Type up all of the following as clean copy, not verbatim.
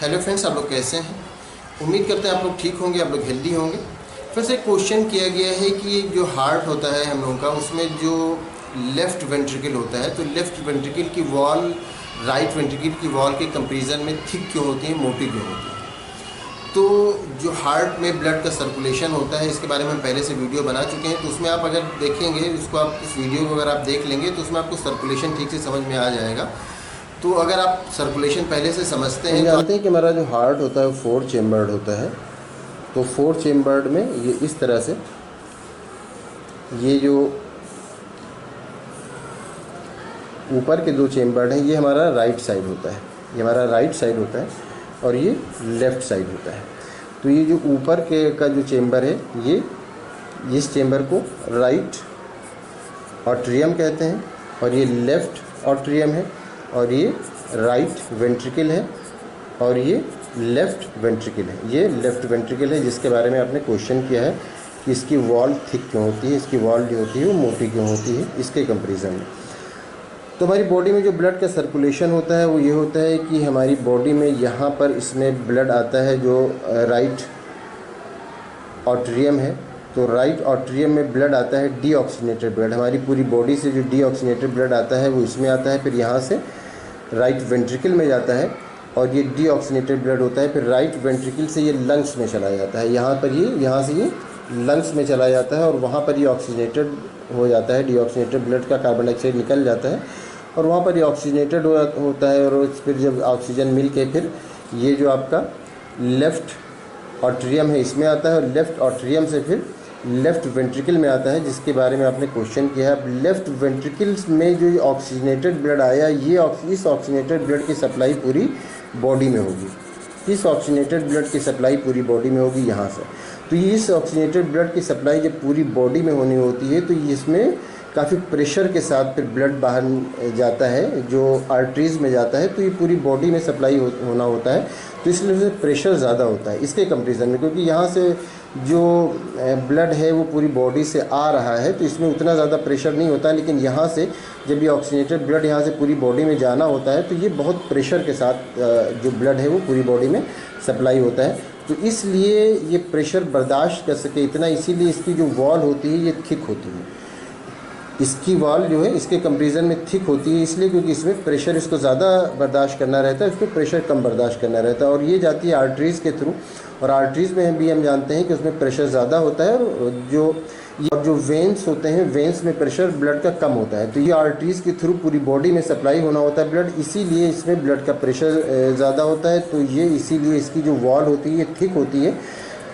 Hello friends, आप लोग कैसे हैं? उम्मीद करते हैं आप लोग ठीक होंगे, आप लोग हेल्दी होंगे। फ्रेंड्स, एक क्वेश्चन किया गया है कि जो हार्ट होता है हम लोगों का, उसमें जो लेफ़्ट वेंट्रिकल होता है, तो लेफ़्ट वेंट्रिकल की वॉल राइट वेंट्रिकल की वॉल के कंपैरिजन में थिक क्यों होती है, मोटी क्यों होती है। तो जो हार्ट में ब्लड का सर्कुलेशन होता है, इसके बारे में हम पहले से वीडियो बना चुके हैं। तो उसमें आप अगर देखेंगे, उसको आप इस वीडियो को अगर आप देख लेंगे तो उसमें आपको सर्कुलेशन ठीक से समझ में आ जाएगा। तो अगर आप सर्कुलेशन पहले से समझते हैं, जानते हैं कि हमारा जो हार्ट होता है वो 4 चेम्बर्ड होता है। तो 4 चेम्बर्ड में ये इस तरह से, ये जो ऊपर के 2 चेम्बर्ड हैं, ये हमारा राइट साइड होता है, ये हमारा राइट साइड होता है और ये लेफ़्ट साइड होता है। तो ये जो ऊपर के का जो चेम्बर है, ये इस चेम्बर को राइट ऑट्रियम कहते हैं और ये लेफ़्ट ऑट्रियम है और ये राइट वेंट्रिकल है और ये लेफ़्ट वेंट्रिकल है। ये लेफ़्ट वेंट्रिकल है जिसके बारे में आपने क्वेश्चन किया है कि इसकी वॉल थिक क्यों होती है, इसकी वॉल जो होती है वो मोटी क्यों होती है, इसके कंपैरिजन में। तो हमारी बॉडी में जो ब्लड का सर्कुलेशन होता है वो ये होता है कि हमारी बॉडी में यहाँ पर इसमें ब्लड आता है जो राइट ऑट्रियम है। तो राइट ऑट्रियम में ब्लड आता है डीऑक्सीनेटेड ब्लड। हमारी पूरी बॉडी से जो डीऑक्सीनेटेड ब्लड आता है वो इसमें आता है, फिर यहाँ से राइट वेंट्रिकल में जाता है और ये डीऑक्सीनेटेड ब्लड होता है, फिर राइट वेंट्रिकल से ये लंग्स में चला जाता है। यहाँ पर ये यहाँ से ये लंग्स में चला जाता है और वहाँ पर ये ऑक्सीजनेटेड हो जाता है। डीऑक्सीनेटेड ब्लड का कार्बन डाइऑक्साइड निकल जाता है और वहाँ पर ये ऑक्सीजनेटेड होता है और फिर जब ऑक्सीजन मिल के फिर ये जो आपका लेफ़्ट ऑट्रियम है इसमें आता है और लेफ़्ट ऑट्रियम से फिर लेफ़्ट वेंट्रिकल में आता है, जिसके बारे में आपने क्वेश्चन किया है। अब लेफ़्ट वेंट्रिकल में जो ऑक्सीजनेटेड ब्लड आया, ये इस ऑक्सीजनेटेड ब्लड की सप्लाई पूरी बॉडी में होगी। इस ऑक्सीजनेटेड ब्लड की सप्लाई पूरी बॉडी में होगी यहाँ से। तो इस ऑक्सीजनेटेड ब्लड की सप्लाई जब पूरी बॉडी में होनी होती है तो इसमें काफ़ी प्रेशर के साथ फिर ब्लड बाहर जाता है, जो आर्टरीज़ में जाता है, तो ये पूरी बॉडी में सप्लाई होना होता है। तो इसलिए उसे प्रेशर ज़्यादा होता है इसके कंपैरिजन में, क्योंकि यहाँ से जो ब्लड है वो पूरी बॉडी से आ रहा है तो इसमें उतना ज़्यादा प्रेशर नहीं होता। लेकिन यहाँ से जब ये ऑक्सीजनेटेड ब्लड यहाँ से पूरी बॉडी में जाना होता है तो ये बहुत प्रेशर के साथ जो ब्लड है वो पूरी बॉडी में सप्लाई होता है। तो इसलिए ये प्रेशर बर्दाश्त कर सके इतना, इसीलिए इसकी जो वॉल होती है ये थिक होती है। इसकी वॉल जो है इसके कंपैरिजन में थिक होती है, इसलिए क्योंकि इसमें प्रेशर इसको ज़्यादा बर्दाश्त करना रहता है, इसमें प्रेशर कम बर्दाश्त करना रहता है। और ये जाती है आर्टरीज़ के थ्रू, और आर्टरीज़ में भी हम जानते हैं कि उसमें प्रेशर ज़्यादा होता है और जो वेंस होते हैं, वेंस में प्रेशर ब्लड का कम होता है। तो ये आर्टरीज़ के थ्रू पूरी बॉडी में सप्लाई होना होता है ब्लड, इसीलिए इसमें ब्लड का प्रेशर ज़्यादा होता है। तो ये इसीलिए इसकी जो वॉल होती है ये थिक होती है,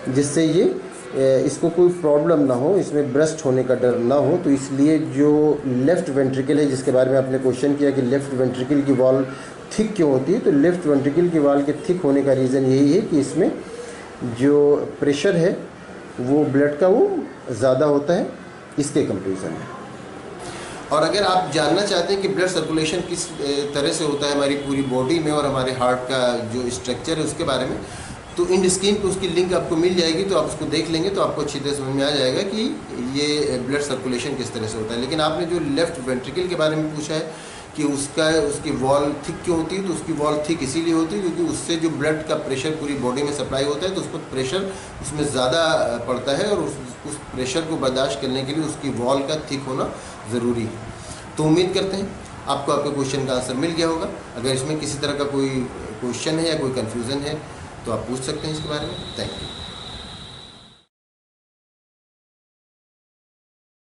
जिससे ये इसको कोई प्रॉब्लम ना हो, इसमें ब्रस्ट होने का डर ना हो। तो इसलिए जो लेफ़्ट वेंट्रिकल है, जिसके बारे में आपने क्वेश्चन किया कि लेफ़्ट वेंट्रिकल की वॉल थिक क्यों होती है, तो लेफ़्ट वेंट्रिकल की वॉल के थिक होने का रीज़न यही है कि इसमें जो प्रेशर है वो ब्लड का वो ज़्यादा होता है इसके कंपैरिजन में। और अगर आप जानना चाहते हैं कि ब्लड सर्कुलेशन किस तरह से होता है हमारी पूरी बॉडी में और हमारे हार्ट का जो स्ट्रक्चर है उसके बारे में, तो इन स्क्रीन पे उसकी लिंक आपको मिल जाएगी, तो आप उसको देख लेंगे तो आपको अच्छी तरह समझ में आ जाएगा कि ये ब्लड सर्कुलेशन किस तरह से होता है। लेकिन आपने जो लेफ़्ट वेंट्रिकल के बारे में पूछा है कि उसकी वॉल थिक क्यों होती है, तो उसकी वॉल थिक इसीलिए होती है क्योंकि उससे जो ब्लड का प्रेशर पूरी बॉडी में सप्लाई होता है तो उसको प्रेशर उसमें ज़्यादा पड़ता है और उस प्रेशर को बर्दाश्त करने के लिए उसकी वॉल का थिक होना ज़रूरी है। तो उम्मीद करते हैं आपको आपके क्वेश्चन का आंसर मिल गया होगा। अगर इसमें किसी तरह का कोई क्वेश्चन है या कोई कन्फ्यूज़न है तो आप पूछ सकते हैं इसके बारे में। Thank you.